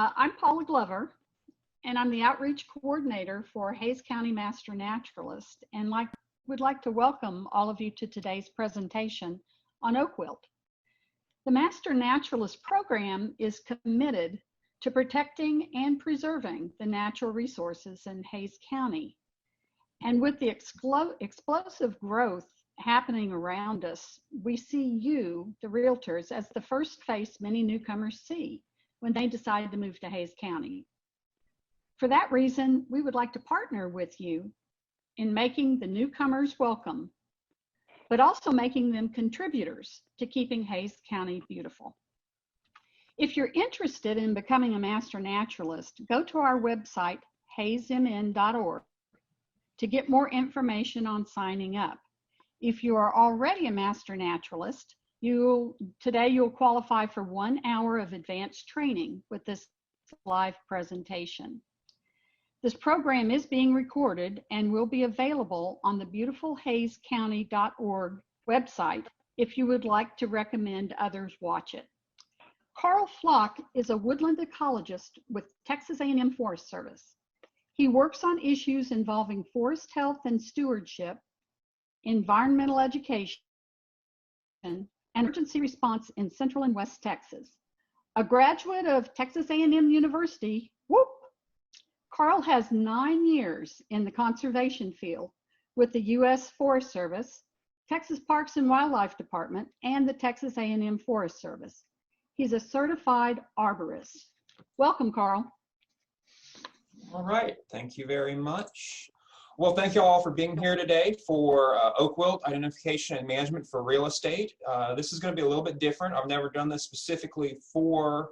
I'm Paula Glover, and I'm the outreach coordinator for Hays County Master Naturalist, and would like to welcome all of you to today's presentation on oak wilt. The Master Naturalist program is committed to protecting and preserving the natural resources in Hays County. And with the explosive growth happening around us, we see you, the realtors, as the first face many newcomers see when they decide to move to Hays County. For that reason, we would like to partner with you in making the newcomers welcome, but also making them contributors to keeping Hays County beautiful. If you're interested in becoming a Master Naturalist, go to our website, haysmn.org, to get more information on signing up. If you are already a Master Naturalist, today you'll qualify for 1 hour of advanced training with this live presentation. This program is being recorded and will be available on the beautiful hayscounty.org website if you would like to recommend others watch it. Karl Flocke is a woodland ecologist with Texas A&M Forest Service. He works on issues involving forest health and stewardship, environmental education, and emergency response in Central and West Texas. A graduate of Texas A&M University, whoop! Karl has 9 years in the conservation field with the U.S. Forest Service, Texas Parks and Wildlife Department, and the Texas A&M Forest Service. He's a certified arborist. Welcome, Karl. All right, thank you very much. Well, thank you all for being here today for oak wilt identification and management for real estate. This is going to be a little bit different. I've never done this specifically for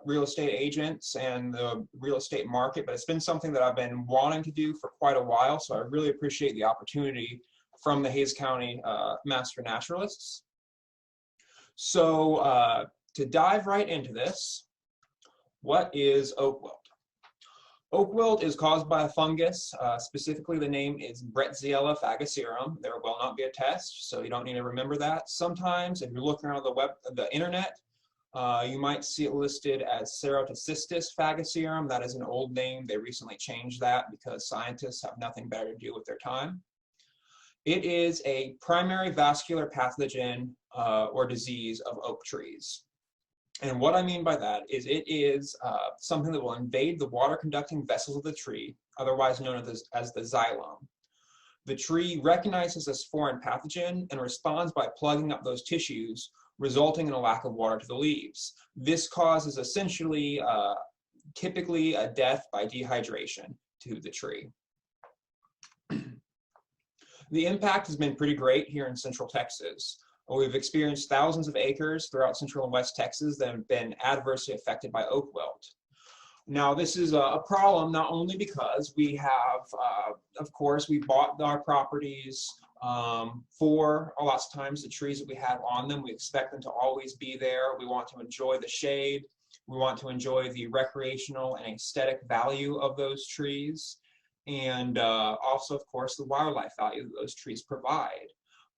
real estate agents and the real estate market, but it's been something that I've been wanting to do for quite a while, so I really appreciate the opportunity from the Hays County Master Naturalists. So to dive right into this, what is oak wilt? Oak wilt is caused by a fungus. Specifically, the name is Bretziella fagocerum. There will not be a test, so you don't need to remember that. Sometimes, if you're looking around the internet, you might see it listed as Ceratocystis fagocerum. That is an old name. They recently changed that because scientists have nothing better to do with their time. It is a primary vascular pathogen or disease of oak trees. And what I mean by that is it is something that will invade the water-conducting vessels of the tree, otherwise known as the xylem. The tree recognizes this foreign pathogen and responds by plugging up those tissues, resulting in a lack of water to the leaves. This causes essentially, typically a death by dehydration to the tree. The impact has been pretty great here in Central Texas. We've experienced thousands of acres throughout Central and West Texas that have been adversely affected by oak wilt. Now, this is a problem not only because we have, of course, we bought our properties for lots of times the trees that we have on them. We expect them to always be there. We want to enjoy the shade. We want to enjoy the recreational and aesthetic value of those trees. And also, of course, the wildlife value that those trees provide.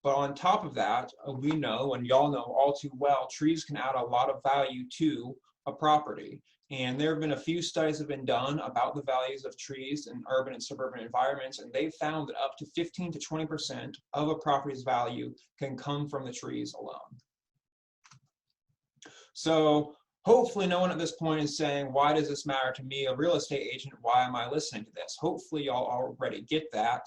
But on top of that, we know, and y'all know all too well, trees can add a lot of value to a property. And there have been a few studies that have been done about the values of trees in urban and suburban environments, and they've found that up to 15 to 20% of a property's value can come from the trees alone. So hopefully no one at this point is saying, why does this matter to me, a real estate agent? Why am I listening to this? Hopefully y'all already get that.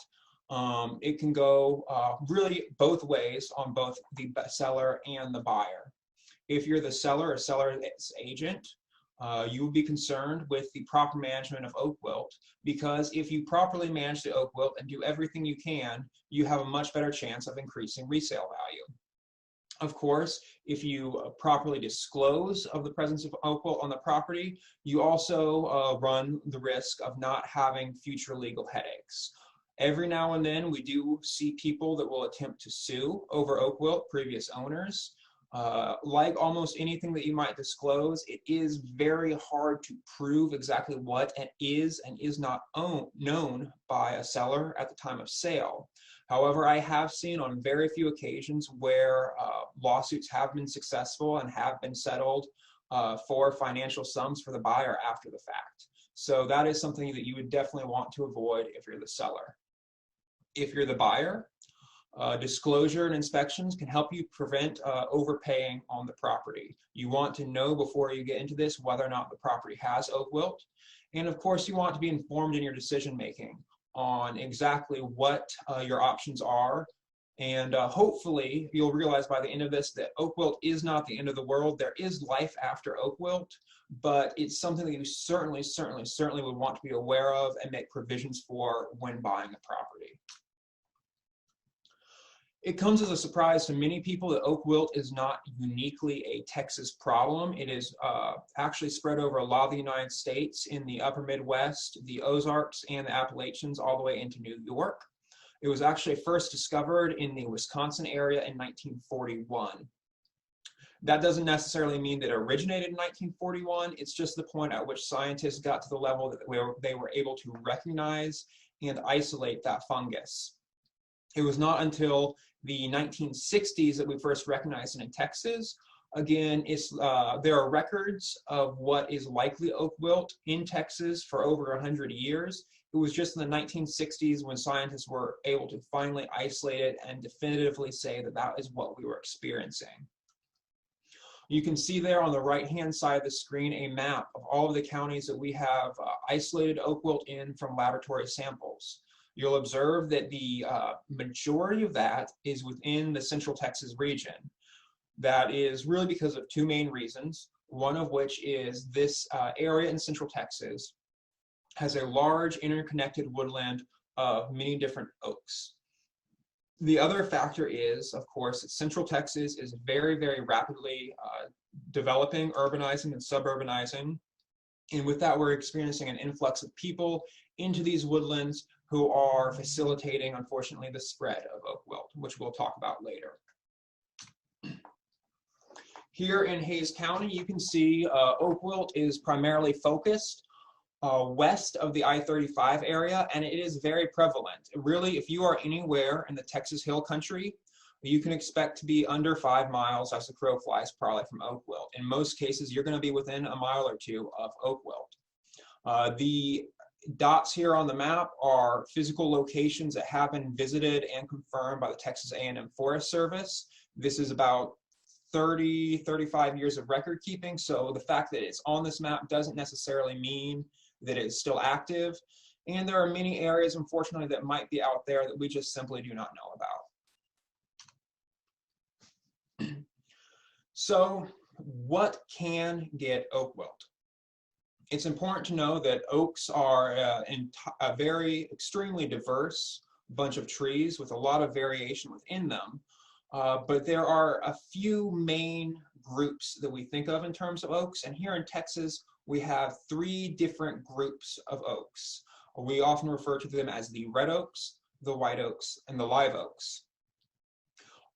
It can go really both ways on both the seller and the buyer. If you're the seller or seller's agent, you will be concerned with the proper management of oak wilt, because if you properly manage the oak wilt and do everything you can, you have a much better chance of increasing resale value. Of course, if you properly disclose of the presence of oak wilt on the property, you also run the risk of not having future legal headaches. Every now and then we do see people that will attempt to sue over oak wilt previous owners. Like almost anything that you might disclose, it is very hard to prove exactly what is and is not known by a seller at the time of sale. However, I have seen on very few occasions where lawsuits have been successful and have been settled for financial sums for the buyer after the fact. So that is something that you would definitely want to avoid if you're the seller. If you're the buyer, disclosure and inspections can help you prevent overpaying on the property. You want to know before you get into this whether or not the property has oak wilt. And of course, you want to be informed in your decision making on exactly what your options are. And hopefully you'll realize by the end of this that oak wilt is not the end of the world. There is life after oak wilt, but it's something that you certainly would want to be aware of and make provisions for when buying a property. It comes as a surprise to many people that oak wilt is not uniquely a Texas problem. It is actually spread over a lot of the United States in the upper Midwest, the Ozarks, and the Appalachians, all the way into New York. It was actually first discovered in the Wisconsin area in 1941. That doesn't necessarily mean that it originated in 1941. It's just the point at which scientists got to the level that they were able to recognize and isolate that fungus. It was not until the 1960s that we first recognized it in Texas. Again, there are records of what is likely oak wilt in Texas for over 100 years. It was just in the 1960s when scientists were able to finally isolate it and definitively say that that is what we were experiencing. You can see there on the right-hand side of the screen a map of all of the counties that we have isolated oak wilt in from laboratory samples. You'll observe that the majority of that is within the Central Texas region. That is really because of two main reasons, one of which is this area in Central Texas has a large interconnected woodland of many different oaks. The other factor is, of course, that Central Texas is very rapidly developing, urbanizing, and suburbanizing. And with that, we're experiencing an influx of people into these woodlands who are facilitating, unfortunately, the spread of oak wilt, which we'll talk about later. Here in Hays County, you can see oak wilt is primarily focused west of the I-35 area, and it is very prevalent. Really, if you are anywhere in the Texas Hill Country, you can expect to be under 5 miles as the crow flies probably from oak wilt. In most cases, you're going to be within a mile or two of oak wilt. The dots here on the map are physical locations that have been visited and confirmed by the Texas A&M Forest Service. This is about 35 years of record keeping, so the fact that it's on this map doesn't necessarily mean that it's still active. And there are many areas, unfortunately, that might be out there that we just simply do not know about. So what can get oak wilt? It's important to know that oaks are a very extremely diverse bunch of trees with a lot of variation within them. But there are a few main groups that we think of in terms of oaks. And here in Texas, we have 3 different groups of oaks. We often refer to them as the red oaks, the white oaks, and the live oaks.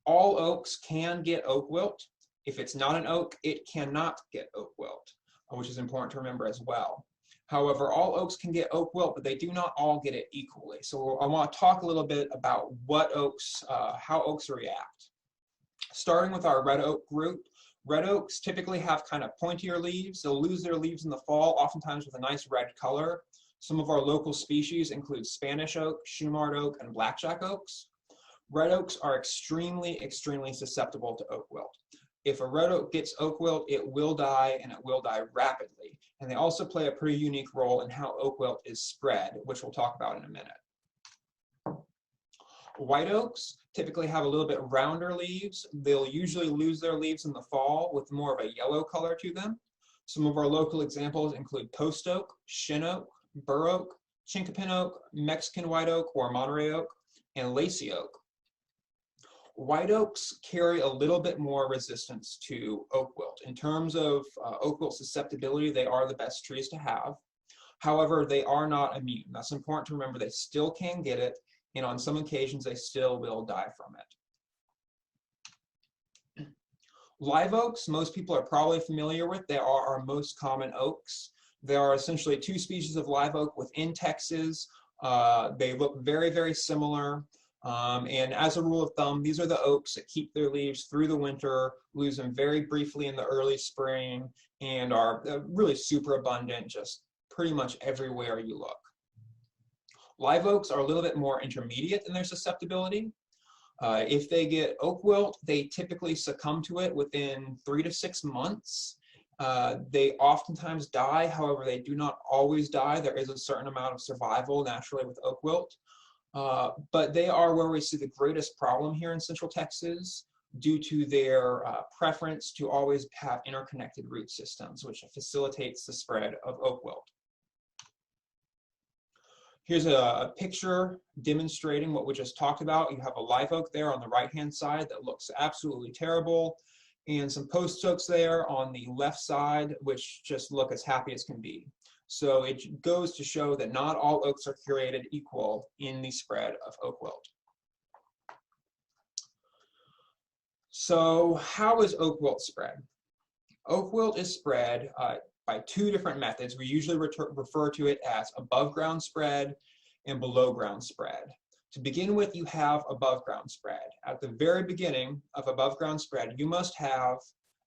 All oaks can get oak wilt. If it's not an oak, it cannot get oak wilt, which is important to remember as well. However, all oaks can get oak wilt, but they do not all get it equally. So I want to talk a little bit about what oaks, how oaks react. Starting with our red oak group, red oaks typically have kind of pointier leaves. They'll lose their leaves in the fall, oftentimes with a nice red color. Some of our local species include Spanish oak, Shumard oak, and blackjack oaks. Red oaks are extremely susceptible to oak wilt. If a red oak gets oak wilt, it will die, and it will die rapidly. And they also play a pretty unique role in how oak wilt is spread, which we'll talk about in a minute. White oaks typically have a little bit rounder leaves. They'll usually lose their leaves in the fall with more of a yellow color to them. Some of our local examples include post oak, shin oak, bur oak, chinkapin oak, Mexican white oak or Monterey oak, and lacy oak. White oaks carry a little bit more resistance to oak wilt. In terms of oak wilt susceptibility, they are the best trees to have. However, they are not immune. That's important to remember. They still can get it, and on some occasions, they still will die from it. Live oaks, most people are probably familiar with. They are our most common oaks. There are essentially 2 species of live oak within Texas. They look very similar. And as a rule of thumb, these are the oaks that keep their leaves through the winter, lose them very briefly in the early spring, and are really super abundant just pretty much everywhere you look. Live oaks are a little bit more intermediate in their susceptibility. If they get oak wilt, they typically succumb to it within 3 to 6 months. They oftentimes die, however, they do not always die. There is a certain amount of survival naturally with oak wilt. But they are where we see the greatest problem here in Central Texas due to their preference to always have interconnected root systems, which facilitates the spread of oak wilt. Here's a picture demonstrating what we just talked about. You have a live oak there on the right-hand side that looks absolutely terrible, and some post oaks there on the left side, which just look as happy as can be. So it goes to show that not all oaks are created equal in the spread of oak wilt. So how is oak wilt spread? Oak wilt is spread by 2 different methods. We usually refer to it as above ground spread and below ground spread. To begin with, you have above ground spread. At the very beginning of above ground spread, you must have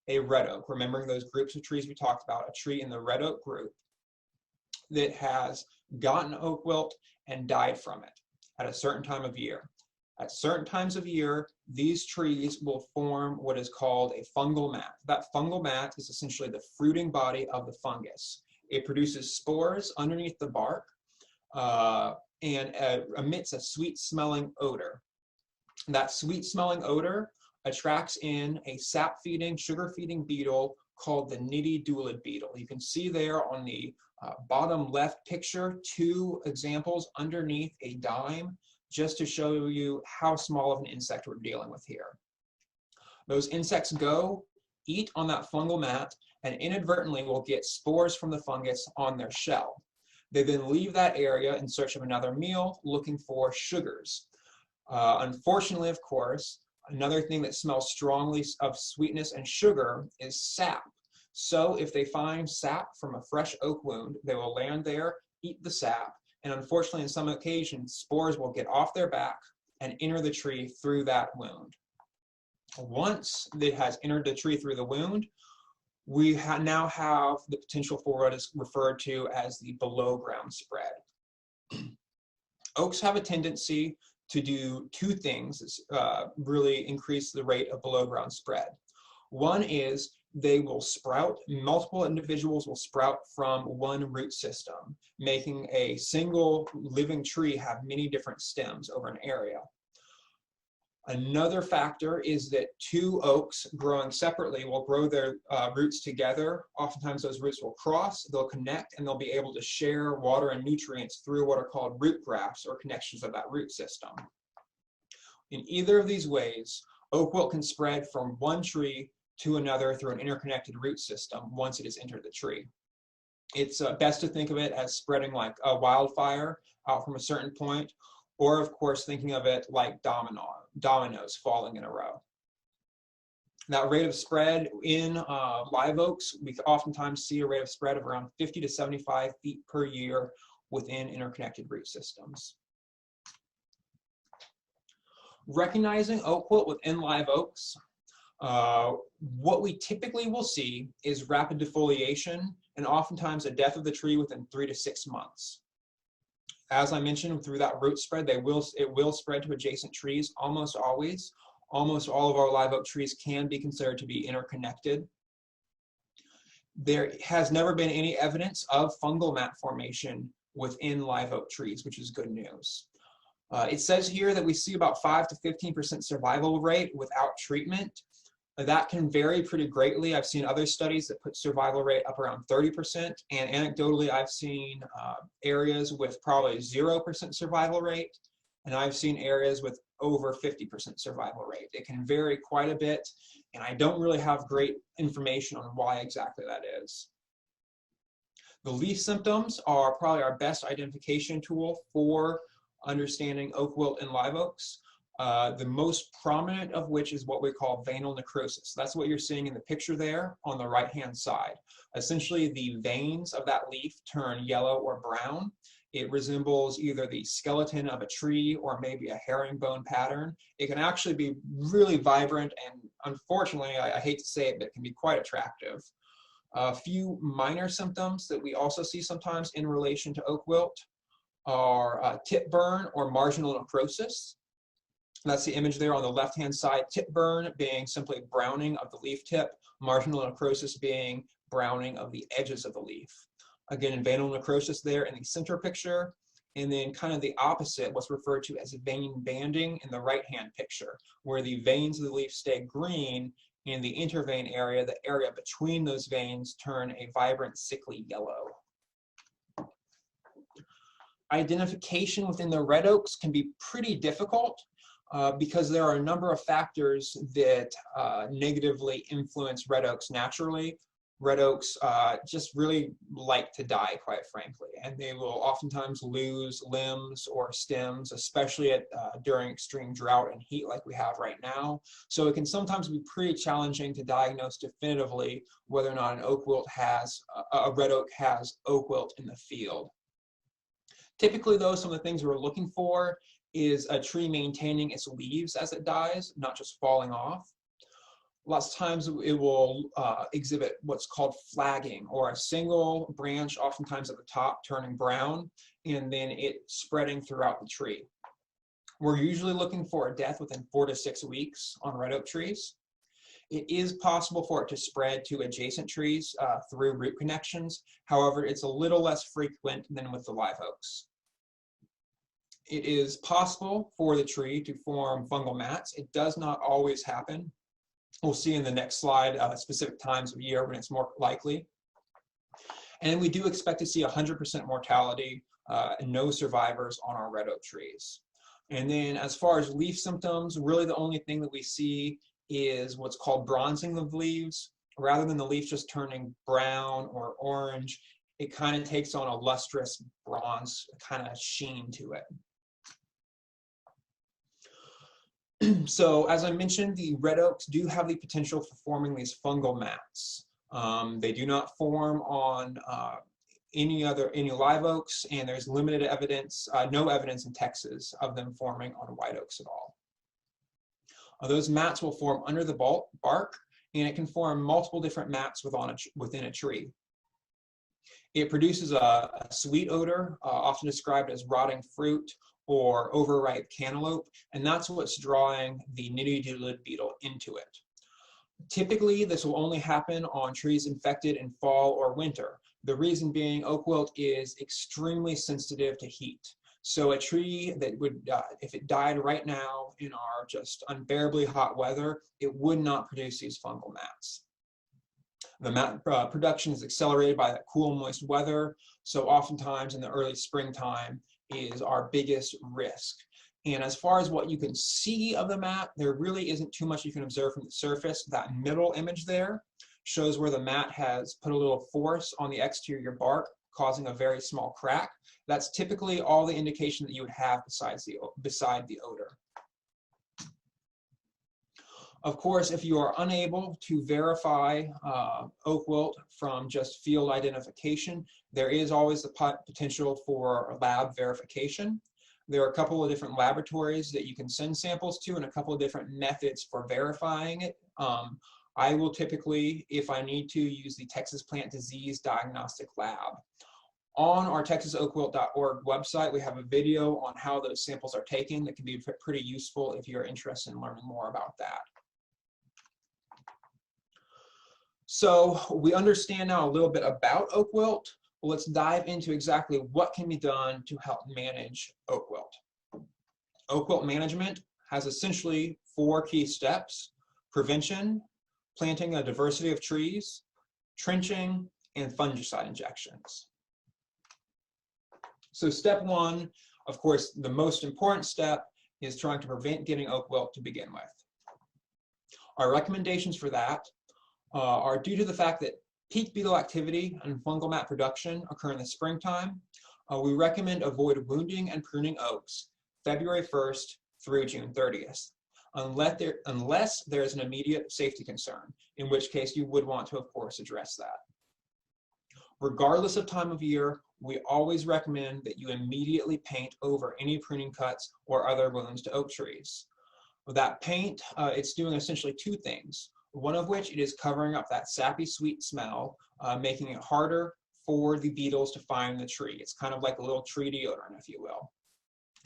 a red oak, remembering those groups of trees we talked about, a tree in the red oak group that has gotten oak wilt and died from it at a certain time of year. At certain times of year, these trees will form what is called a fungal mat. That fungal mat is essentially the fruiting body of the fungus. It produces spores underneath the bark and emits a sweet-smelling odor. That sweet-smelling odor attracts in a sap-feeding, sugar-feeding beetle called the nitty-doolid beetle. You can see there on the bottom left picture 2 examples underneath a dime, just to show you how small of an insect we're dealing with here. Those insects go, eat on that fungal mat, and inadvertently will get spores from the fungus on their shell. They then leave that area in search of another meal, looking for sugars. Unfortunately, of course, another thing that smells strongly of sweetness and sugar is sap. So if they find sap from a fresh oak wound, they will land there, eat the sap, and unfortunately, in some occasions, spores will get off their back and enter the tree through that wound. Once it has entered the tree through the wound, we now have the potential for what is referred to as the below ground spread. Oaks have a tendency to do 2 things that really increase the rate of below ground spread. One is they will sprout, multiple individuals will sprout from one root system, making a single living tree have many different stems over an area. Another factor is that 2 oaks growing separately will grow their roots together. Oftentimes those roots will cross, they'll connect, and they'll be able to share water and nutrients through what are called root grafts or connections of that root system. In either of these ways, oak wilt can spread from one tree to another through an interconnected root system once it has entered the tree. It's best to think of it as spreading like a wildfire out from a certain point, or of course thinking of it like dominoes falling in a row. That rate of spread in live oaks, we oftentimes see a rate of spread of around 50 to 75 feet per year within interconnected root systems. Recognizing oak wilt within live oaks, what we typically will see is rapid defoliation and oftentimes a death of the tree within 3 to 6 months. As I mentioned, through that root spread, it will spread to adjacent trees almost always. Almost all of our live oak trees can be considered to be interconnected. There has never been any evidence of fungal mat formation within live oak trees, which is good news. It says here that we see about 5 to 15% survival rate without treatment. That can vary pretty greatly. I've seen other studies that put survival rate up around 30%, and anecdotally I've seen areas with probably 0% survival rate, and I've seen areas with over 50% survival rate. It can vary quite a bit, and I don't really have great information on why exactly that is. The leaf symptoms are probably our best identification tool for understanding oak wilt in live oaks. The most prominent of which is what we call veinal necrosis. That's what you're seeing in the picture there on the right-hand side. Essentially, the veins of that leaf turn yellow or brown, It resembles either the skeleton of a tree or maybe a herringbone pattern. It can actually be really vibrant, and unfortunately, I hate to say it, but it can be quite attractive. A few minor symptoms that we also see sometimes in relation to oak wilt are tip burn or marginal necrosis. That's the image there on the left-hand side. Tip burn being simply browning of the leaf tip, marginal necrosis being browning of the edges of the leaf. Again, veinal necrosis there in the center picture, and then kind of the opposite, what's referred to as vein banding in the right-hand picture, where the veins of the leaf stay green, and the intervein area, the area between those veins, turn a vibrant sickly yellow. Identification within the red oaks can be pretty difficult because there are a number of factors that negatively influence red oaks naturally. Red oaks just really like to die, quite frankly, and they will oftentimes lose limbs or stems, especially during extreme drought and heat like we have right now. So it can sometimes be pretty challenging to diagnose definitively whether or not an oak wilt has, a red oak has oak wilt in the field. Typically, though, some of the things we're looking for is a tree maintaining its leaves as it dies, not just falling off. Lots of times it will exhibit what's called flagging, or a single branch, oftentimes at the top, turning brown, and then it spreading throughout the tree. We're usually looking for a death within 4 to 6 weeks on red oak trees. It is possible for it to spread to adjacent trees through root connections. However, it's a little less frequent than with the live oaks. It is possible for the tree to form fungal mats. It does not always happen. We'll see in the next slide specific times of year when it's more likely. And we do expect to see 100% mortality and no survivors on our red oak trees. And then as far as leaf symptoms, really the only thing that we see is what's called bronzing of leaves. Rather than the leaf just turning brown or orange, it kind of takes on a lustrous bronze kind of sheen to it. So as I mentioned, the red oaks do have the potential for forming these fungal mats. They do not form on any live oaks, and there's limited evidence, no evidence in Texas of them forming on white oaks at all. Those mats will form under the bark, and it can form multiple different mats within a tree. It produces a sweet odor, often described as rotting fruit or overripe cantaloupe, and that's what's drawing the nitty-gritty beetle into it. Typically, this will only happen on trees infected in fall or winter. The reason being, oak wilt is extremely sensitive to heat. So a tree that would, if it died right now in our just unbearably hot weather, it would not produce these fungal mats. The mat production is accelerated by that cool, moist weather, so oftentimes in the early springtime is our biggest risk. And as far as what you can see of the mat, there really isn't too much you can observe from the surface. That middle image there shows where the mat has put a little force on the exterior bark, causing a very small crack. That's typically all the indication that you would have beside the odor. Of course, if you are unable to verify oak wilt from just field identification, there is always the potential for lab verification. There are a couple of different laboratories that you can send samples to and a couple of different methods for verifying it. I will typically, if I need to, use the Texas Plant Disease Diagnostic Lab. On our texasoakwilt.org website, we have a video on how those samples are taken that can be pretty useful if you're interested in learning more about that. So we understand now a little bit about oak wilt. Well, let's dive into exactly what can be done to help manage oak wilt. Oak wilt management has essentially 4 key steps: prevention, planting a diversity of trees, trenching, and fungicide injections. So step 1, of course, the most important step is trying to prevent getting oak wilt to begin with. Our recommendations for that are due to the fact that peak beetle activity and fungal mat production occur in the springtime. We recommend avoid wounding and pruning oaks February 1st through June 30th, unless there is an immediate safety concern, in which case you would want to, of course, address that. Regardless of time of year, we always recommend that you immediately paint over any pruning cuts or other wounds to oak trees. With that paint, it's doing essentially two things. One of which it is covering up that sappy sweet smell, making it harder for the beetles to find the tree. It's kind of like a little tree deodorant, if you will.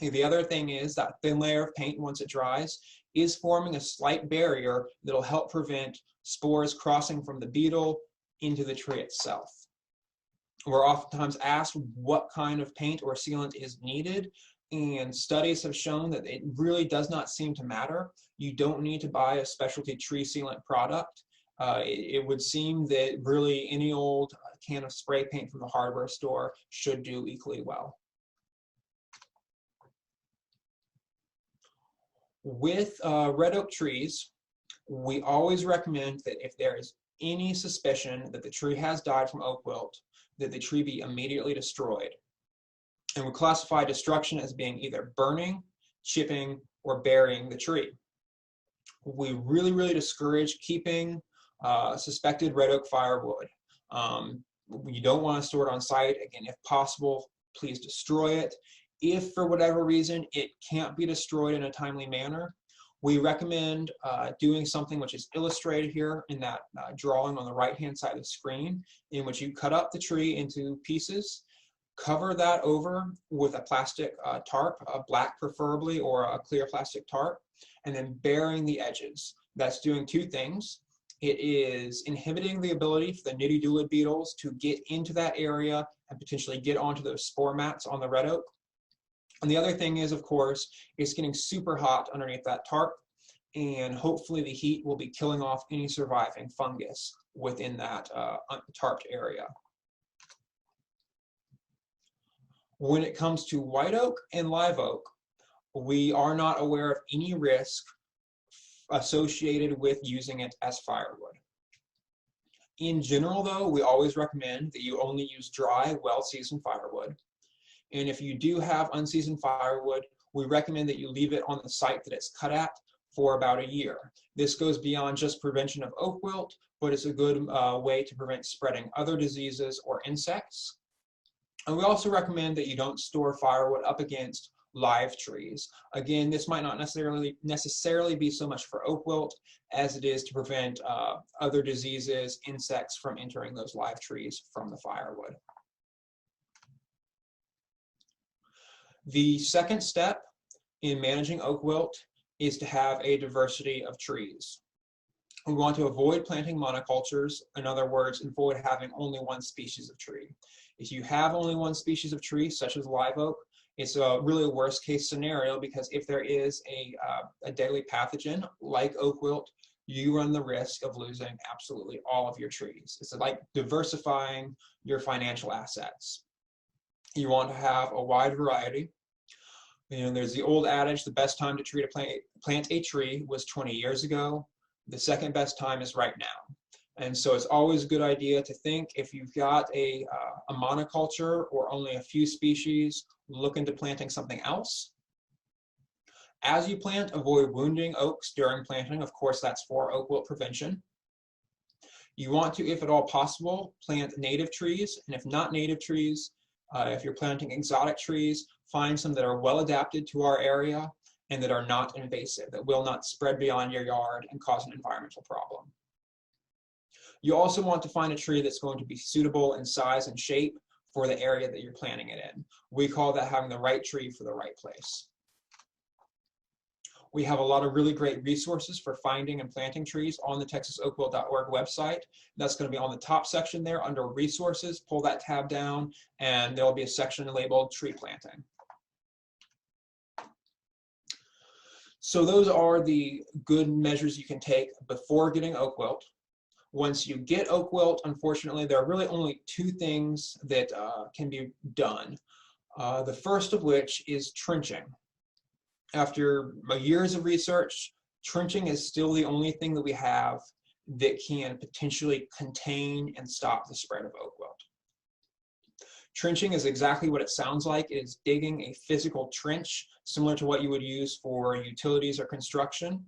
And the other thing is that thin layer of paint, once it dries, is forming a slight barrier that'll help prevent spores crossing from the beetle into the tree itself. We're oftentimes asked what kind of paint or sealant is needed, and studies have shown that it really does not seem to matter. You don't need to buy a specialty tree sealant product. It would seem that really any old can of spray paint from the hardware store should do equally well. With red oak trees, we always recommend that if there is any suspicion that the tree has died from oak wilt, that the tree be immediately destroyed. And we classify destruction as being either burning, chipping, or burying the tree. We really discourage keeping suspected red oak firewood. You don't want to store it on site. Again, if possible, please destroy it. If for whatever reason it can't be destroyed in a timely manner, we recommend doing something which is illustrated here in that drawing on the right-hand side of the screen, in which you cut up the tree into pieces, cover that over with a plastic tarp, a black preferably, or a clear plastic tarp, and then burying the edges. That's doing two things. It is inhibiting the ability for the nitty-doodle beetles to get into that area and potentially get onto those spore mats on the red oak. And the other thing is, of course, it's getting super hot underneath that tarp, and hopefully the heat will be killing off any surviving fungus within that tarped area. When it comes to white oak and live oak, we are not aware of any risk associated with using it as firewood. In general, though, we always recommend that you only use dry, well-seasoned firewood. And if you do have unseasoned firewood, we recommend that you leave it on the site that it's cut at for about a year. This goes beyond just prevention of oak wilt, but it's a good way to prevent spreading other diseases or insects. And we also recommend that you don't store firewood up against live trees. Again, this might not necessarily be so much for oak wilt as it is to prevent other diseases, insects from entering those live trees from the firewood. The second step in managing oak wilt is to have a diversity of trees. We want to avoid planting monocultures. In other words, avoid having only one species of tree. If you have only one species of tree, such as live oak, it's a really worst case scenario, because if there is a deadly pathogen like oak wilt, you run the risk of losing absolutely all of your trees. It's like diversifying your financial assets. You want to have a wide variety. And there's the old adage, the best time to plant a tree was 20 years ago. The second best time is right now. And so it's always a good idea to think, if you've got a monoculture or only a few species, look into planting something else. As you plant, avoid wounding oaks during planting. Of course, that's for oak wilt prevention. You want to, if at all possible, plant native trees. And if not native trees, if you're planting exotic trees, find some that are well adapted to our area and that are not invasive, that will not spread beyond your yard and cause an environmental problem. You also want to find a tree that's going to be suitable in size and shape for the area that you're planting it in. We call that having the right tree for the right place. We have a lot of really great resources for finding and planting trees on the texasoakwilt.org website. That's going to be on the top section there under resources. Pull that tab down and there'll be a section labeled tree planting. So those are the good measures you can take before getting oak wilt. Once you get oak wilt, unfortunately, there are really only two things that can be done. The first of which is trenching. After years of research, trenching is still the only thing that we have that can potentially contain and stop the spread of oak wilt. Trenching is exactly what it sounds like. It is digging a physical trench, similar to what you would use for utilities or construction.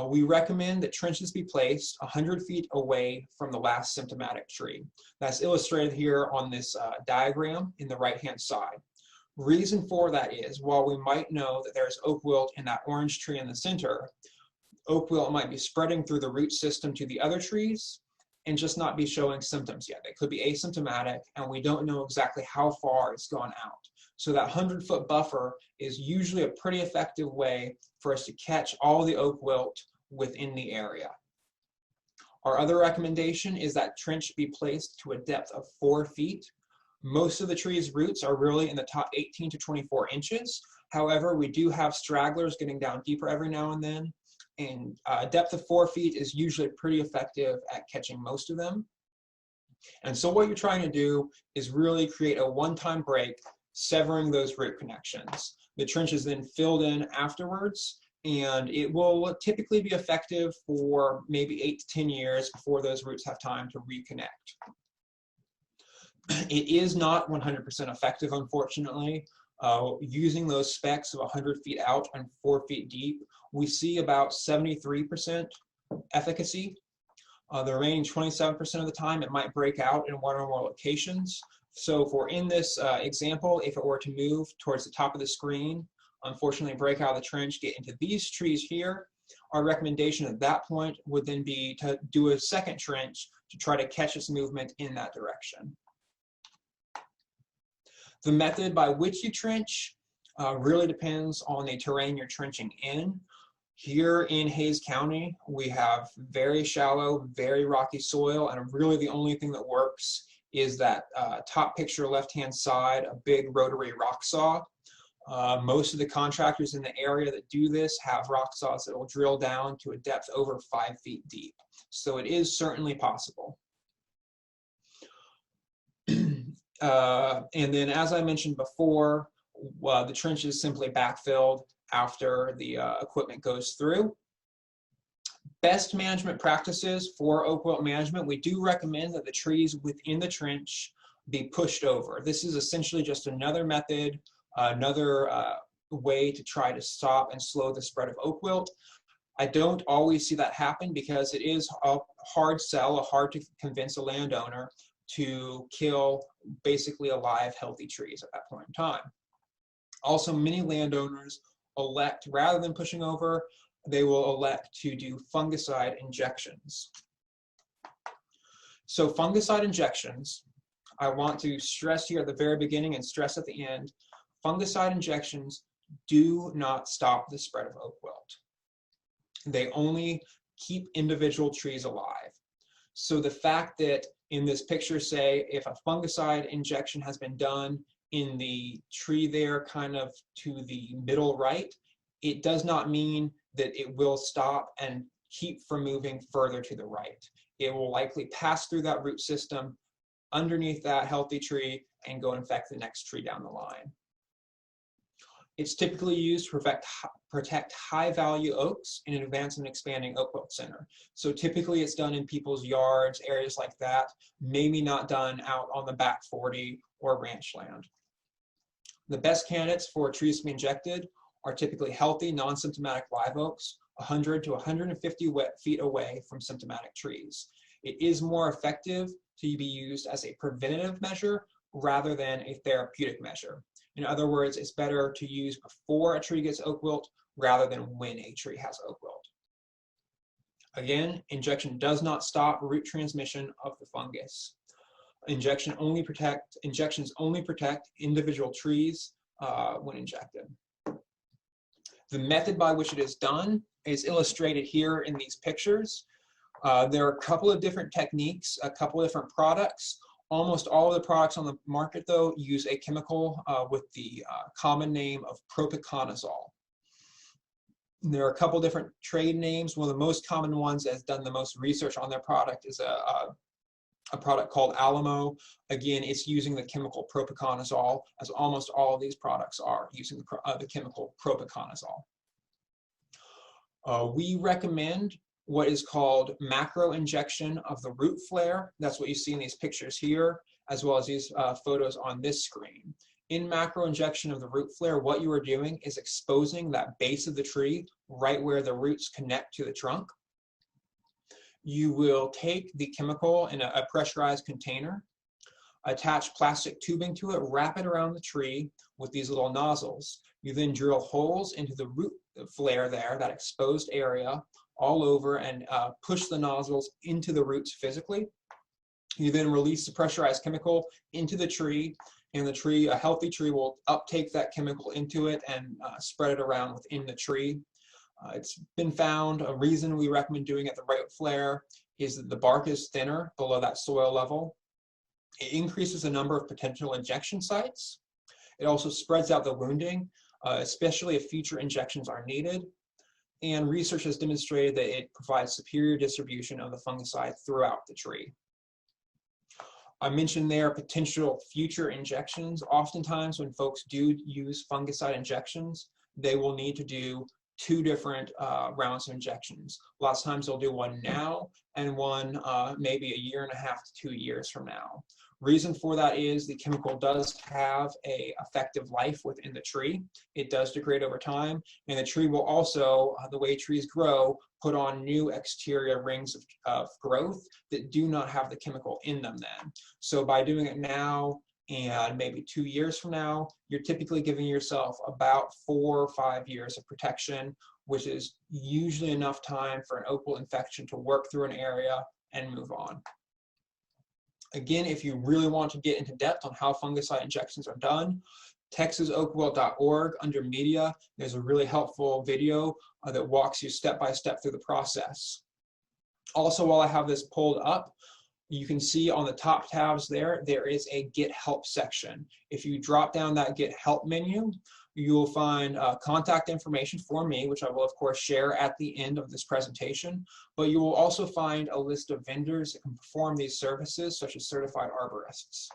We recommend that trenches be placed 100 feet away from the last symptomatic tree. That's illustrated here on this diagram in the right-hand side. Reason for that is, while we might know that there's oak wilt in that orange tree in the center, oak wilt might be spreading through the root system to the other trees and just not be showing symptoms yet. They could be asymptomatic, and we don't know exactly how far it's gone out. So that 100-foot buffer is usually a pretty effective way for us to catch all the oak wilt within the area. Our other recommendation is that trench be placed to a depth of 4 feet. Most of the tree's roots are really in the top 18 to 24 inches. However, we do have stragglers getting down deeper every now and then, and a depth of 4 feet is usually pretty effective at catching most of them. And so what you're trying to do is really create a one-time break, severing those root connections. The trench is then filled in afterwards, and it will typically be effective for maybe 8 to 10 years before those roots have time to reconnect. It is not 100% effective, unfortunately. Using those specs of 100 feet out and 4 feet deep, we see about 73% efficacy. The remaining 27% of the time, it might break out in one or more locations. So for in this example, if it were to move towards the top of the screen, unfortunately break out of the trench, get into these trees here, our recommendation at that point would then be to do a second trench to try to catch its movement in that direction. The method by which you trench really depends on the terrain you're trenching in. Here in Hays County, we have very shallow, very rocky soil, and really the only thing that works is that top picture left-hand side, a big rotary rock saw. Most of the contractors in the area that do this have rock saws that will drill down to a depth over 5 feet deep. So it is certainly possible. And then, as I mentioned before, the trench is simply backfilled after the equipment goes through. Best management practices for oak wilt management, we do recommend that the trees within the trench be pushed over. This is essentially just another method, another way to try to stop and slow the spread of oak wilt. I don't always see that happen because it is a hard sell, hard to convince a landowner to kill basically alive, healthy trees at that point in time. Also, many landowners elect, rather than pushing over, they will elect to do fungicide injections. So fungicide injections, I want to stress here at the very beginning and stress at the end, fungicide injections do not stop the spread of oak wilt. They only keep individual trees alive. So the fact that in this picture, say, if a fungicide injection has been done in the tree there kind of to the middle right, it does not mean that it will stop and keep from moving further to the right. It will likely pass through that root system underneath that healthy tree and go infect the next tree down the line. It's typically used to protect high-value oaks in an advanced and expanding oak wilt center. So typically it's done in people's yards, areas like that, maybe not done out on the back 40 or ranch land. The best candidates for trees to be injected are typically healthy, non-symptomatic live oaks, 100 to 150 feet away from symptomatic trees. It is more effective to be used as a preventative measure rather than a therapeutic measure. In other words, it's better to use before a tree gets oak wilt rather than when a tree has oak wilt. Again, injection does not stop root transmission of the fungus. Injections only protect individual trees when injected. The method by which it is done is illustrated here in these pictures. There are a couple of different techniques, a couple of different products. Almost all of the products on the market, though, use a chemical with the common name of propiconazole. There are a couple different trade names. One of the most common ones that has done the most research on their product is a product called Alamo. Again, it's using the chemical propiconazole, as almost all of these products are using the chemical propiconazole. We recommend what is called macro injection of the root flare. That's what you see in these pictures here, as well as these photos on this screen. In macro injection of the root flare, what you are doing is exposing that base of the tree right where the roots connect to the trunk. You will take the chemical in a pressurized container, attach plastic tubing to it, wrap it around the tree with these little nozzles. You then drill holes into the root flare there, that exposed area, all over, and push the nozzles into the roots physically. You then release the pressurized chemical into the tree, and the tree, a healthy tree, will uptake that chemical into it and spread it around within the tree. It's been found a reason we recommend doing it the right flare is that the bark is thinner below that soil level. It increases the number of potential injection sites. It also spreads out the wounding, especially if future injections are needed. And research has demonstrated that it provides superior distribution of the fungicide throughout the tree. I mentioned there potential future injections. Oftentimes when folks do use fungicide injections, they will need to do 2 different rounds of injections. Lots of times they'll do one now and one maybe 1.5 to 2 years from now. Reason for that is the chemical does have a effective life within the tree. It does degrade over time, and the tree will also, the way trees grow, put on new exterior rings of growth that do not have the chemical in them then. So by doing it now and maybe 2 years from now, you're typically giving yourself about 4 or 5 years of protection, which is usually enough time for an oak wilt infection to work through an area and move on. Again, if you really want to get into depth on how fungicide injections are done, texasoakwilt.org under media, there's a really helpful video that walks you step by step through the process. Also, while I have this pulled up, you can see on the top tabs there is a Get Help section. If you drop down that Get Help menu, you will find contact information for me, which I will of course share at the end of this presentation, but you will also find a list of vendors that can perform these services, such as certified arborists.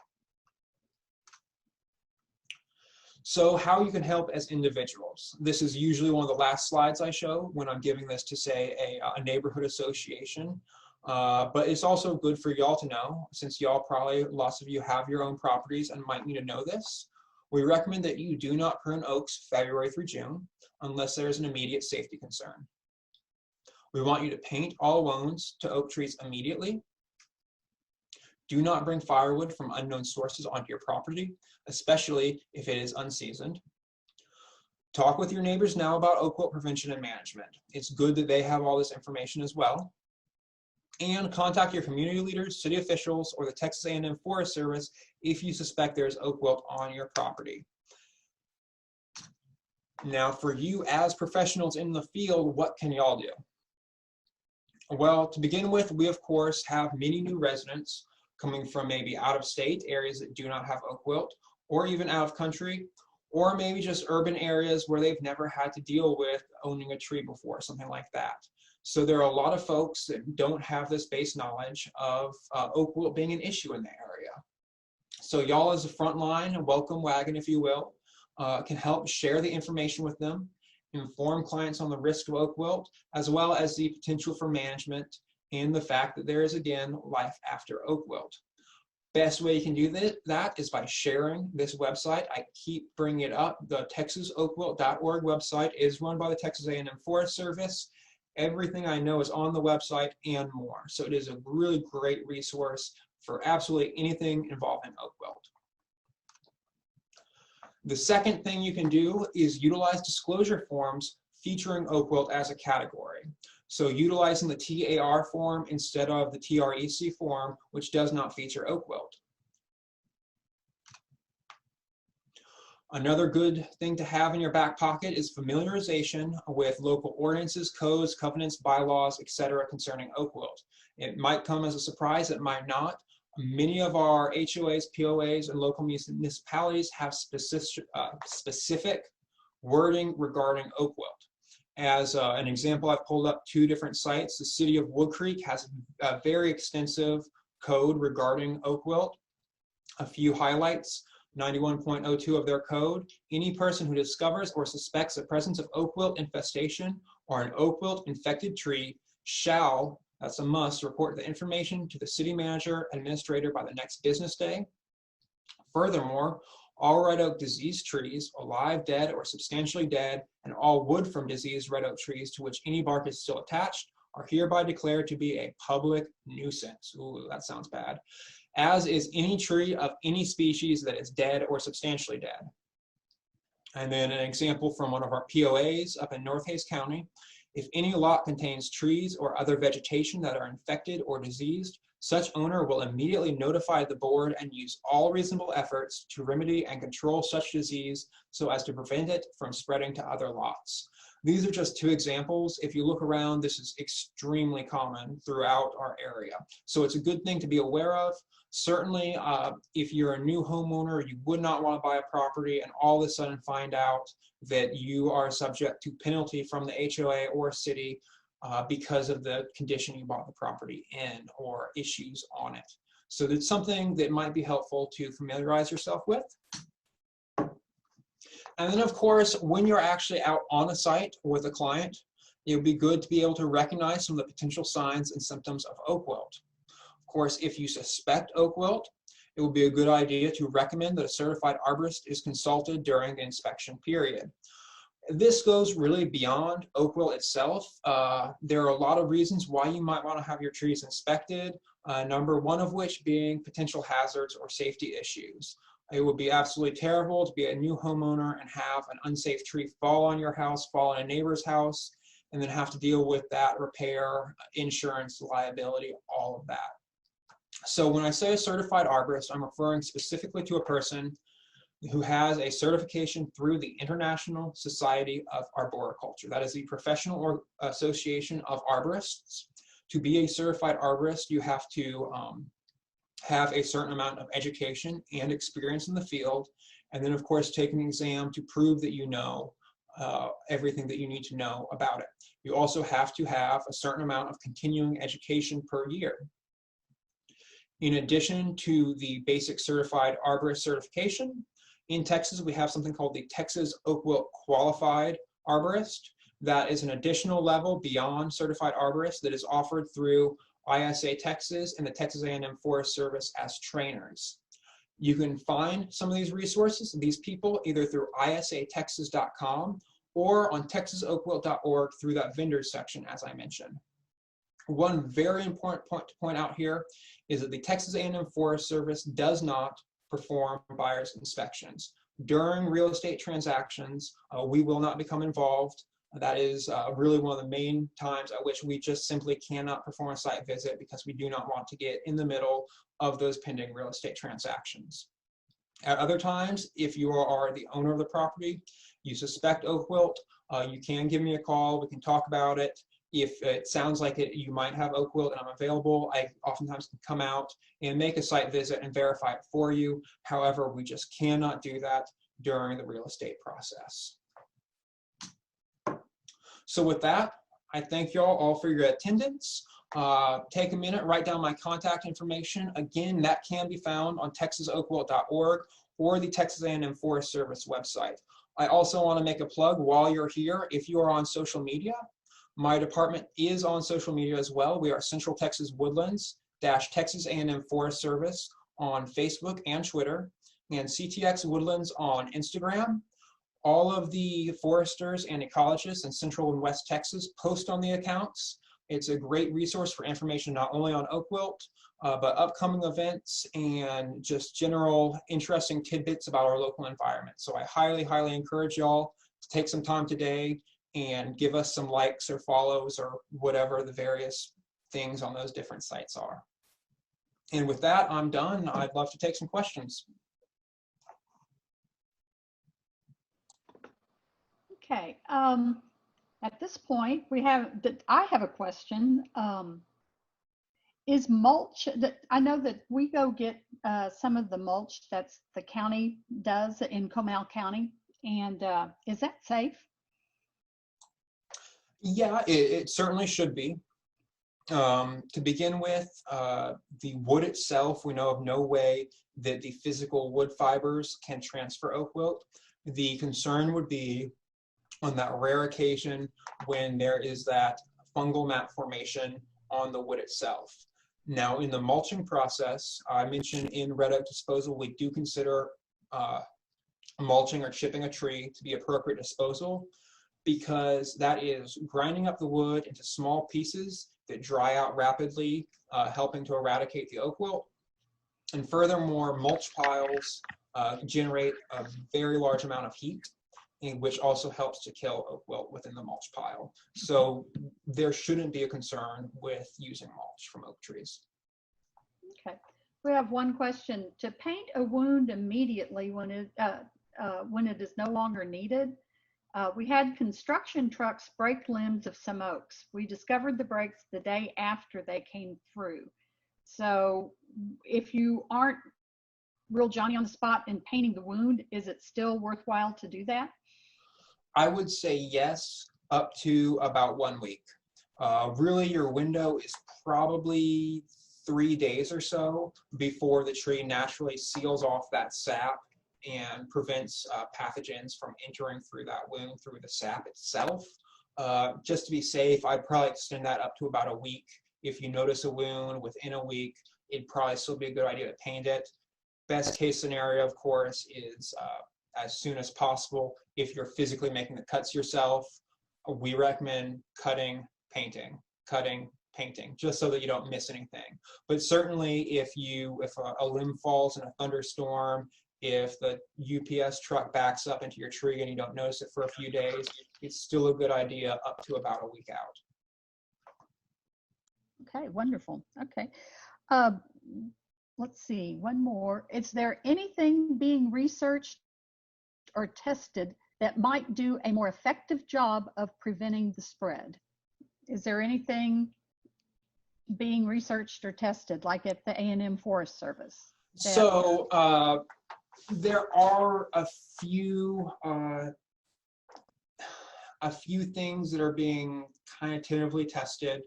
So how you can help as individuals. This is usually one of the last slides I show when I'm giving this to, say, a neighborhood association. But it's also good for y'all to know, since y'all probably, lots of you have your own properties and might need to know this. We recommend that you do not prune oaks February through June unless there is an immediate safety concern. We want you to paint all wounds to oak trees immediately. Do not bring firewood from unknown sources onto your property, especially if it is unseasoned. Talk with your neighbors now about oak wilt prevention and management. It's good that they have all this information as well. And contact your community leaders, city officials, or the Texas A&M Forest Service if you suspect there's oak wilt on your property. Now, for you as professionals in the field, what can y'all do? Well, to begin with, we of course have many new residents coming from maybe out of state, areas that do not have oak wilt, or even out of country, or maybe just urban areas where they've never had to deal with owning a tree before, something like that. So there are a lot of folks that don't have this base knowledge of oak wilt being an issue in the area. So y'all as a frontline, a welcome wagon, if you will, can help share the information with them, inform clients on the risk of oak wilt, as well as the potential for management and the fact that there is, again, life after oak wilt. Best way you can do that is by sharing this website. I keep bringing it up. The texasoakwilt.org website is run by the Texas A&M Forest Service. Everything I know is on the website and more. So it is a really great resource for absolutely anything involving oak wilt. The second thing you can do is utilize disclosure forms featuring oak wilt as a category. So utilizing the TAR form instead of the TREC form, which does not feature oak wilt. Another good thing to have in your back pocket is familiarization with local ordinances, codes, covenants, bylaws, etc. concerning oak wilt. It might come as a surprise, it might not. Many of our HOAs, POAs, and local municipalities have specific wording regarding oak wilt. As an example, I've pulled up 2 different sites. The city of Wood Creek has a very extensive code regarding oak wilt. A few highlights. 91.02 of their code, any person who discovers or suspects the presence of oak wilt infestation or an oak wilt infected tree shall, that's a must, report the information to the city manager administrator by the next business day. Furthermore, All red oak diseased trees, alive, dead, or substantially dead, and all wood from diseased red oak trees to which any bark is still attached are hereby declared to be a public nuisance. Ooh, that sounds bad. As is any tree of any species that is dead or substantially dead. And then an example from one of our POAs up in North Hays County. If any lot contains trees or other vegetation that are infected or diseased, such owner will immediately notify the board and use all reasonable efforts to remedy and control such disease so as to prevent it from spreading to other lots. These are just two examples. If you look around, this is extremely common throughout our area. So it's a good thing to be aware of. Certainly, if you're a new homeowner, you would not want to buy a property and all of a sudden find out that you are subject to penalty from the HOA or city because of the condition you bought the property in or issues on it. So it's something that might be helpful to familiarize yourself with. And then, of course, when you're actually out on a site with a client, it would be good to be able to recognize some of the potential signs and symptoms of oak wilt. Of course, if you suspect oak wilt, it would be a good idea to recommend that a certified arborist is consulted during the inspection period. This goes really beyond oak wilt itself. There are a lot of reasons why you might want to have your trees inspected, number one of which being potential hazards or safety issues. It would be absolutely terrible to be a new homeowner and have an unsafe tree fall on your house, fall on a neighbor's house, and then have to deal with that repair, insurance, liability, all of that. So when I say a certified arborist, I'm referring specifically to a person who has a certification through the International Society of Arboriculture. That is the professional association of arborists. To be a certified arborist, you have to have a certain amount of education and experience in the field, and then of course take an exam to prove that you know everything that you need to know about it. You also have to have a certain amount of continuing education per year. In addition to the basic certified arborist certification, in Texas we have something called the Texas Oak Wilt Qualified Arborist. That is an additional level beyond certified arborist that is offered through ISA Texas and the Texas A&M Forest Service as trainers. You can find some of these resources, these people, either through isatexas.com or on texasoakwilt.org through that vendors section, as I mentioned. One very important point to point out here is that the Texas A&M Forest Service does not perform buyer's inspections. During real estate transactions, we will not become involved. That is really one of the main times at which we just simply cannot perform a site visit because we do not want to get in the middle of those pending real estate transactions. At other times, if you are the owner of the property, you suspect oak wilt, you can give me a call, we can talk about it. If it sounds like you might have oak wilt and I'm available, I oftentimes can come out and make a site visit and verify it for you. However, we just cannot do that during the real estate process. So with that, I thank y'all all for your attendance. Take a minute, write down my contact information. Again, that can be found on texasoakwilt.org or the Texas A&M Forest Service website. I also want to make a plug while you're here. If you are on social media, my department is on social media as well. We are Central Texas Woodlands Texas A&M Forest Service on Facebook and Twitter, and CTX Woodlands on Instagram. All of the foresters and ecologists in Central and West Texas post on the accounts. It's a great resource for information not only on oak wilt, but upcoming events and just general interesting tidbits about our local environment. So I highly, highly encourage y'all to take some time today and give us some likes or follows or whatever the various things on those different sites are. And with that, I'm done. I'd love to take some questions. Okay, at this point, I have a question. Is mulch, I know that we go get some of the mulch that's the county does in Comal County, and is that safe? Yeah, it certainly should be. To begin with, the wood itself, we know of no way that the physical wood fibers can transfer oak wilt. The concern would be on that rare occasion when there is that fungal mat formation on the wood itself. Now, in the mulching process, I mentioned in red oak disposal, we do consider mulching or chipping a tree to be appropriate disposal, because that is grinding up the wood into small pieces that dry out rapidly, helping to eradicate the oak wilt. And furthermore, mulch piles generate a very large amount of heat, which also helps to kill oak wilt within the mulch pile. So there shouldn't be a concern with using mulch from oak trees. Okay. We have one question. To paint a wound immediately when it is no longer needed, we had construction trucks break limbs of some oaks. We discovered the breaks the day after they came through. So if you aren't real Johnny on the spot in painting the wound, is it still worthwhile to do that? I would say yes, up to about 1 week. Really, your window is probably 3 days or so before the tree naturally seals off that sap and prevents pathogens from entering through that wound through the sap itself. Just to be safe, I'd probably extend that up to about a week. If you notice a wound within a week, it'd probably still be a good idea to paint it. Best case scenario, of course, is as soon as possible. If you're physically making the cuts yourself, we recommend cutting, painting, just so that you don't miss anything. But certainly if a limb falls in a thunderstorm, if the UPS truck backs up into your tree and you don't notice it for a few days, it's still a good idea up to about a week out. Okay, wonderful. Okay. Let's see, one more. Is there anything being researched or tested that might do a more effective job of preventing the spread? Is there anything being researched or tested, like at the A&M Forest Service? So there are a few things that are being kind of tentatively tested.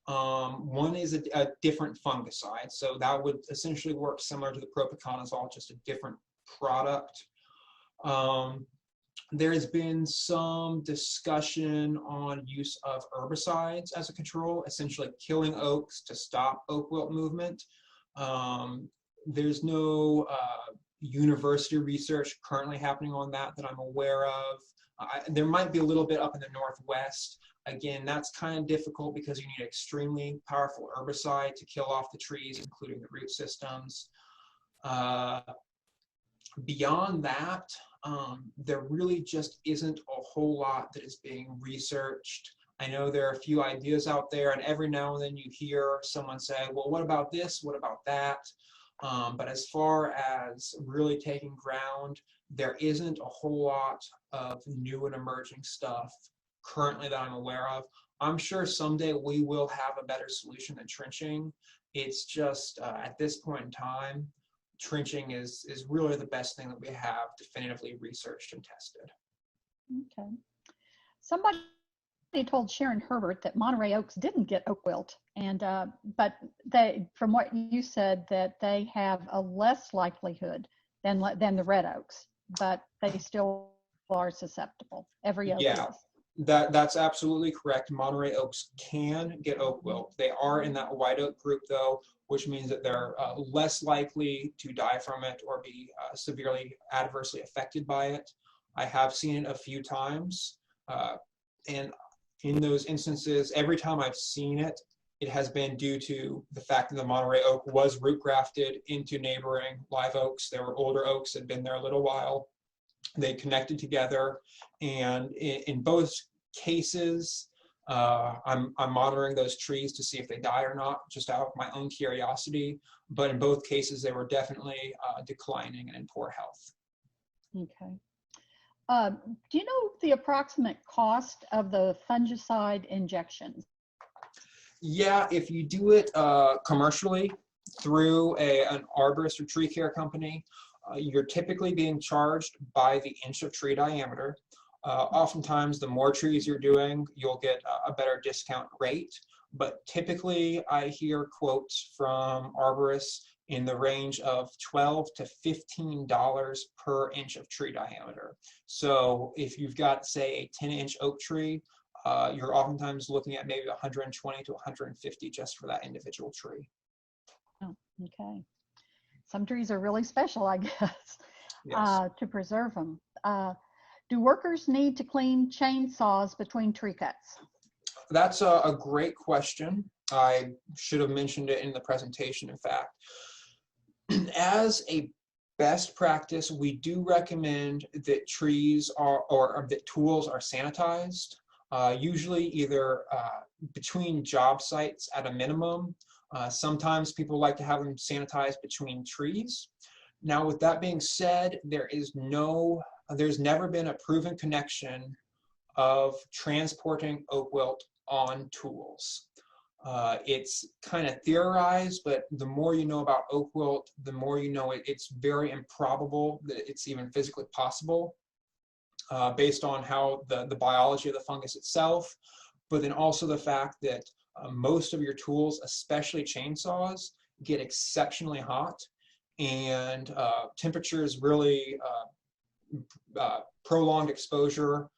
One is a different fungicide, so that would essentially work similar to the propiconazole, just a different product. There has been some discussion on use of herbicides as a control, essentially killing oaks to stop oak wilt movement. There's no university research currently happening on that I'm aware of. There might be a little bit up in the Northwest. Again, that's kind of difficult because you need an extremely powerful herbicide to kill off the trees, including the root systems. Beyond that, there really just isn't a whole lot that is being researched. I know there are a few ideas out there, and every now and then you hear someone say, well, what about this? What about that? But as far as really taking ground, there isn't a whole lot of new and emerging stuff currently that I'm aware of. I'm sure someday we will have a better solution than trenching. It's just at this point in time, trenching is really the best thing that we have definitively researched and tested. Okay. Somebody told Sharon Herbert that Monterey oaks didn't get oak wilt, and but they, from what you said, that they have a less likelihood than the red oaks, but they still are susceptible. Every oak is. That's absolutely correct. Monterey oaks can get oak wilt. They are in that white oak group, though, which means that they're less likely to die from it or be severely adversely affected by it. I have seen it a few times, and in those instances, every time I've seen it, it has been due to the fact that the Monterey oak was root grafted into neighboring live oaks. There were older oaks that had been there a little while. They connected together, and in both cases, I'm monitoring those trees to see if they die or not, just out of my own curiosity. But in both cases, they were definitely declining and in poor health. Okay. Do you know the approximate cost of the fungicide injections? Yeah, if you do it commercially through an arborist or tree care company, you're typically being charged by the inch of tree diameter. Oftentimes, the more trees you're doing, you'll get a better discount rate. But typically, I hear quotes from arborists in the range of $12 to $15 per inch of tree diameter. So if you've got, say, a 10-inch oak tree, you're oftentimes looking at maybe 120 to 150 just for that individual tree. Oh, okay. Some trees are really special, I guess. Yes. to preserve them. Do workers need to clean chainsaws between tree cuts? That's a great question. I should have mentioned it in the presentation, in fact. As a best practice, we do recommend that trees are, or that tools are sanitized, usually either between job sites at a minimum. Sometimes people like to have them sanitized between trees. Now, with that being said, there's never been a proven connection of transporting oak wilt on tools. It's kind of theorized, but the more you know about oak wilt, the more you know it's very improbable that it's even physically possible, based on how the biology of the fungus itself, but then also the fact that most of your tools, especially chainsaws, get exceptionally hot, and temperatures really prolonged exposure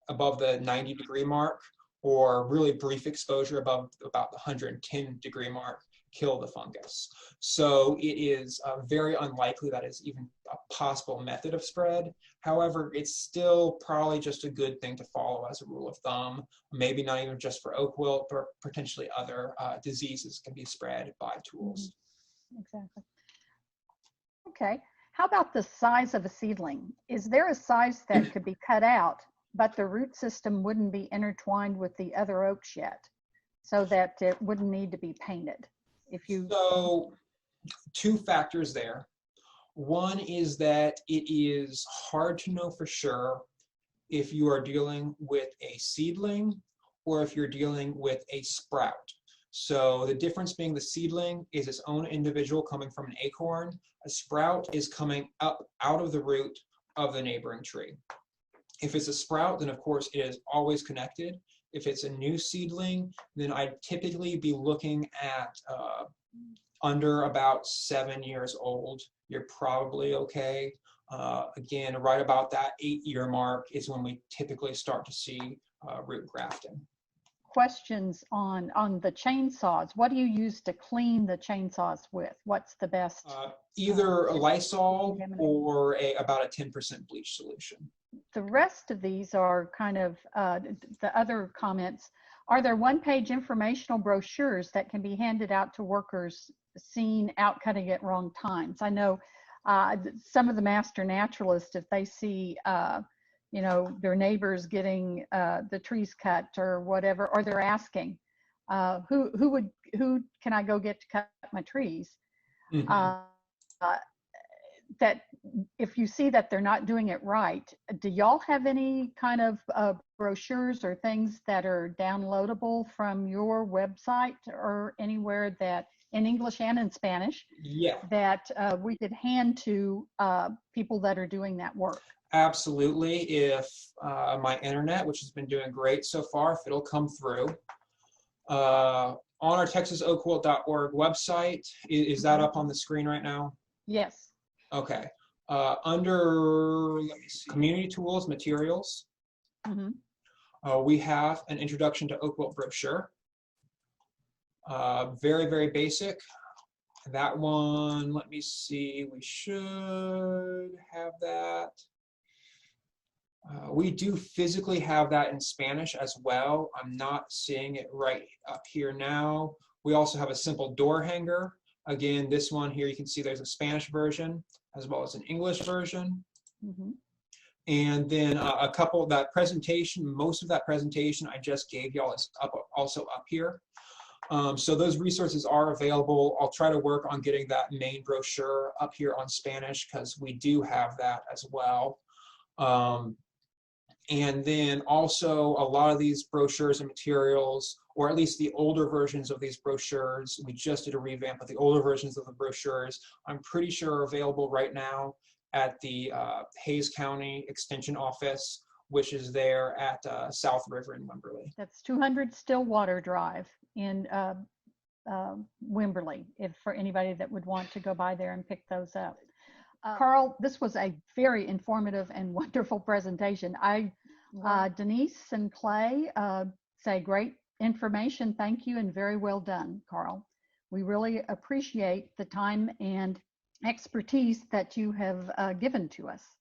above the 90-degree mark, or really brief exposure above about the 110-degree mark, kill the fungus. So it is very unlikely that is even a possible method of spread. However, it's still probably just a good thing to follow as a rule of thumb. Maybe not even just for oak wilt, but potentially other diseases can be spread by tools. Exactly. Okay. How about the size of a seedling? Is there a size that could be cut out, but the root system wouldn't be intertwined with the other oaks yet, so that it wouldn't need to be painted? So, two factors there. One is that it is hard to know for sure if you are dealing with a seedling or if you're dealing with a sprout. So the difference being the seedling is its own individual coming from an acorn. A sprout is coming up out of the root of the neighboring tree. If it's a sprout, then of course it is always connected. If it's a new seedling, then I'd typically be looking at under about 7 years old. You're probably okay. Again, right about that 8-year mark is when we typically start to see root grafting. Questions on the chainsaws. What do you use to clean the chainsaws with? What's the best? Either Lysol or about a 10% bleach solution. The rest of these are kind of the other comments. Are there one-page informational brochures that can be handed out to workers seen out cutting at wrong times? I know some of the master naturalists, if they see their neighbors getting the trees cut or whatever, or they're asking, who can I go get to cut my trees? Mm-hmm. That if you see that they're not doing it right, do y'all have any kind of brochures or things that are downloadable from your website or anywhere that in English and in Spanish, yeah, that we could hand to people that are doing that work? Absolutely. If my internet, which has been doing great so far, if it'll come through, on our texasoakwilt.org website, is that up on the screen right now? Yes. Okay. Under, let me see, community tools, materials, we have an introduction to oak wilt brochure. Very, very basic. That one, let me see, we should have that. We do physically have that in Spanish as well. I'm not seeing it right up here now. We also have a simple door hanger. Again, this one here, you can see there's a Spanish version as well as an English version. And then a couple of that presentation, most of that presentation I just gave y'all is also up here. So those resources are available. I'll try to work on getting that main brochure up here on Spanish because we do have that as well. And then also a lot of these brochures and materials, or at least the older versions of these brochures, we just did a revamp of the older versions of the brochures, I'm pretty sure are available right now at the Hays County Extension Office, which is there at South River in Wimberley. That's 200 Stillwater Drive in Wimberley, if for anybody that would want to go by there and pick those up. Karl, this was a very informative and wonderful presentation. Denise and Clay say great information. Thank you, and very well done, Karl. We really appreciate the time and expertise that you have given to us.